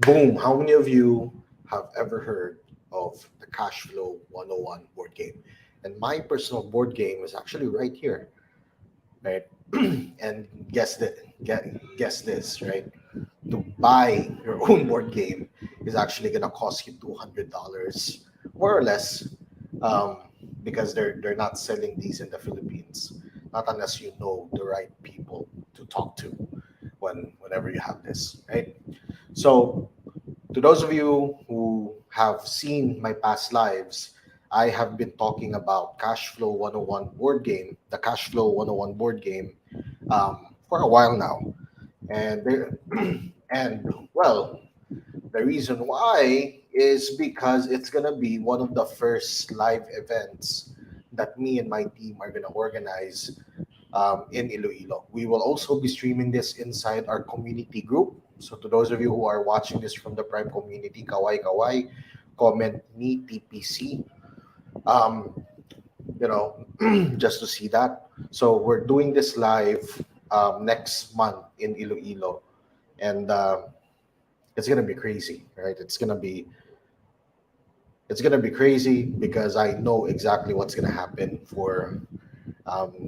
Boom. How many of you have ever heard of the Cashflow 101 board game? And my personal board game is actually right here, right? And guess this, right? To buy your own board game is actually gonna cost you $200, more or less, um, because they're not selling these in the Philippines, not unless you know the right people to talk to whenever you have this, right? So to those of you who have seen my past lives, I have been talking about Cashflow 101 board game, the Cashflow 101 board game, for a while now. And there, and well, the reason why is because it's gonna be one of the first live events that me and my team are gonna organize in Iloilo. We will also be streaming this inside our community group. So to those of you who are watching this from the Prime community, kawai kawai, comment me TPC. Um, you know, just to see that. So we're doing this live next month in Iloilo, and it's gonna be crazy, right? It's gonna be crazy because I know exactly what's gonna happen for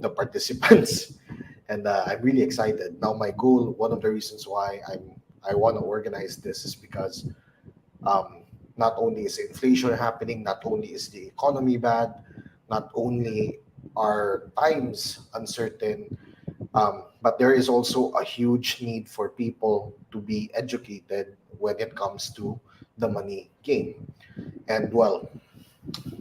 the participants, and I'm really excited. Now, my goal, one of the reasons why I want to organize this is because um, not only is inflation happening, not only is the economy bad, not only are times uncertain, but there is also a huge need for people to be educated when it comes to the money game. And well,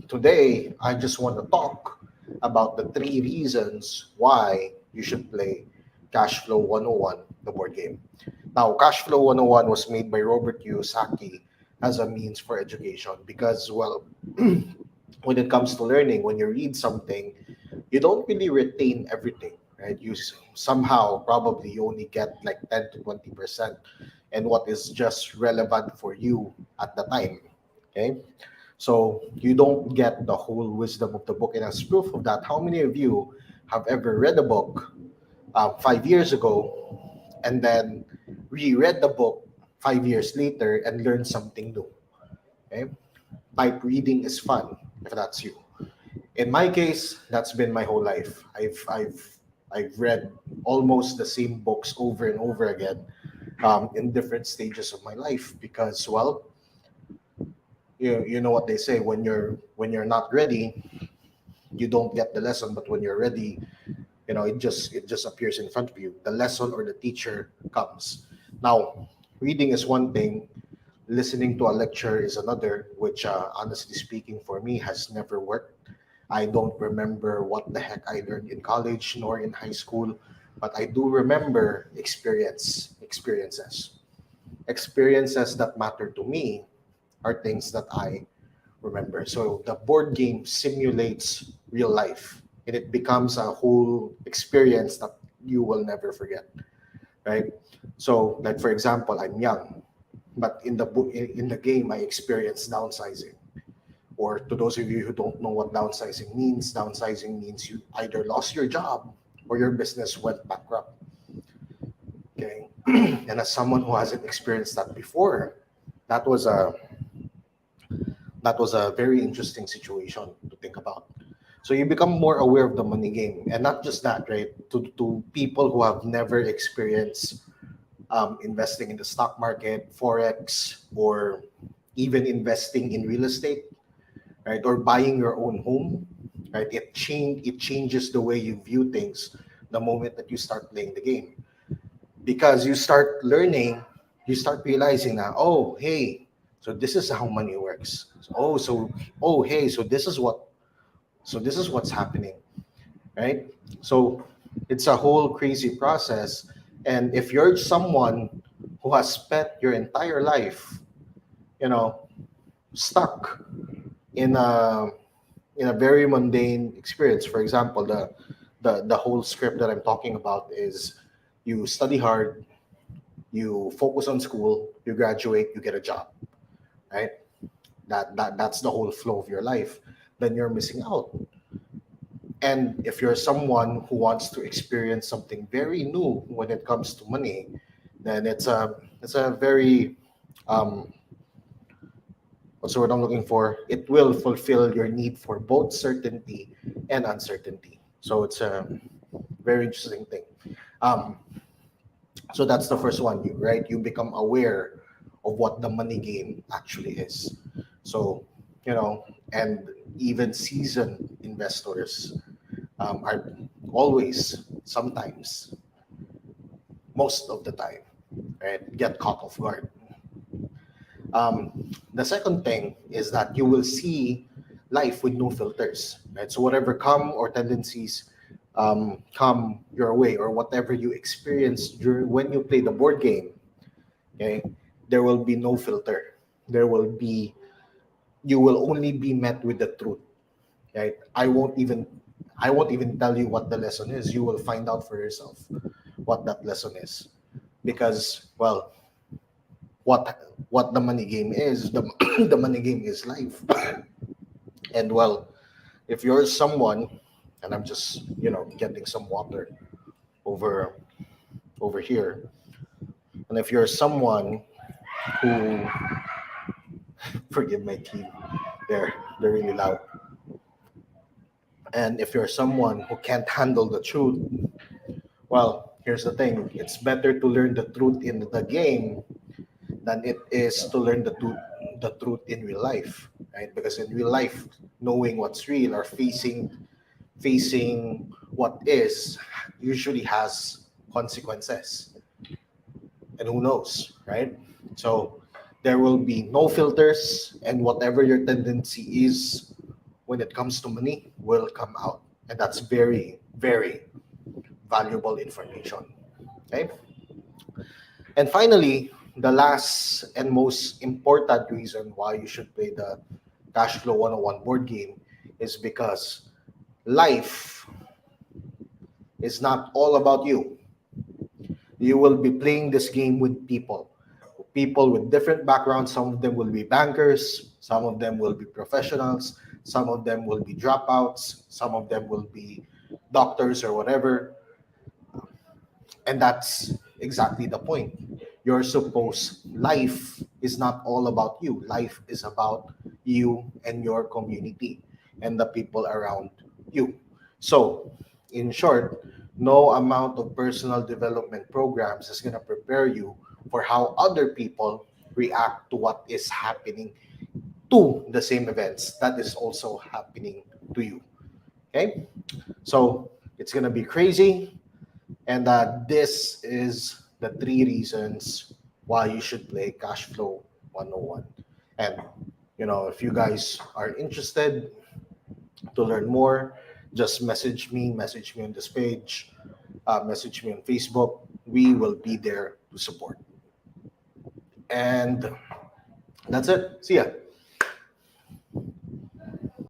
today, I just want to talk about the three reasons why you should play Cashflow 101, the board game. Now, Cashflow 101 was made by Robert Kiyosaki as a means for education because, well, when it comes to learning, when you read something, you don't really retain everything, right? Somehow probably you only get like 10 to 20%, and what is just relevant for you at the time. Okay. So you don't get the whole wisdom of the book. And as proof of that, how many of you have ever read a book 5 years ago and then reread the book 5 years later and learned something new? Okay. Type reading is fun if that's you. In my case, that's been my whole life. I've read almost the same books over and over again in different stages of my life because, well, you know what they say, when you're not ready, you don't get the lesson, but when you're ready, it just appears in front of you. The lesson or the teacher comes. Now, reading is one thing, listening to a lecture is another, which honestly speaking for me has never worked. I don't remember what the heck I learned in college nor in high school, but I do remember experiences that matter to me are things that I remember. So the board game simulates real life, and it becomes a whole experience that you will never forget, right? So, like for example, I'm young, but in the book, in the game, I experienced downsizing. Or to those of you who don't know what downsizing means you either lost your job or your business went bankrupt. Okay, and as someone who hasn't experienced that before, that was a that was a very interesting situation to think about. So you become more aware of the money game, and not just that, right? To people who have never experienced investing in the stock market, forex, or even investing in real estate, right, or buying your own home, right? It changes the way you view things the moment that you start playing the game, because you start learning, you start realizing that, oh hey, so this is how money works. Oh hey, so this is what's happening, right? So it's a whole crazy process. And if you're someone who has spent your entire life, you know, stuck in a very mundane experience, for example, the whole script that I'm talking about is you study hard, you focus on school, you graduate, you get a job, right? That's the whole flow of your life. Then you're missing out. And if you're someone who wants to experience something very new when it comes to money, then it's a very Um, what's the word I'm looking for? It will fulfill your need for both certainty and uncertainty. So it's a very interesting thing. Um, so that's the first one, right? You become aware of what the money game actually is. So, you know, and even seasoned investors are always, sometimes, most of the time, right, get caught off guard. The second thing is that you will see life with no filters, right? So whatever come or tendencies come your way, or whatever you experience during when you play the board game, okay, there will be no filter. There will be You will only be met with the truth, right? I won't even tell you what the lesson is. You will find out for yourself what that lesson is, because, well, what the money game is, the money game is life. And, well, if you're someone, and I'm just, getting some water over here, and if you're someone who, forgive my team, they're really loud. And if you're someone who can't handle the truth, well, here's the thing: it's better to learn the truth in the game than it is to learn the truth in real life, right? Because in real life, knowing what's real, or facing what is, usually has consequences, and who knows, right? So there will be no filters, and whatever your tendency is when it comes to money will come out, and that's very, very valuable information. Okay. And finally, the last and most important reason why you should play the Cashflow 101 board game is because life is not all about you. You will be playing this game with people with different backgrounds. Some of them will be bankers, some of them will be professionals, some of them will be dropouts, some of them will be doctors or whatever. And that's exactly the point. Life is not all about you. Life is about you and your community and the people around you. So, in short, no amount of personal development programs is going to prepare you for how other people react to what is happening, to the same events that is also happening to you. Okay? So, it's going to be crazy. And this is the three reasons why you should play Cashflow 101. And, if you guys are interested to learn more, just message me on this page, message me on Facebook. We will be there to support. And that's it. See ya.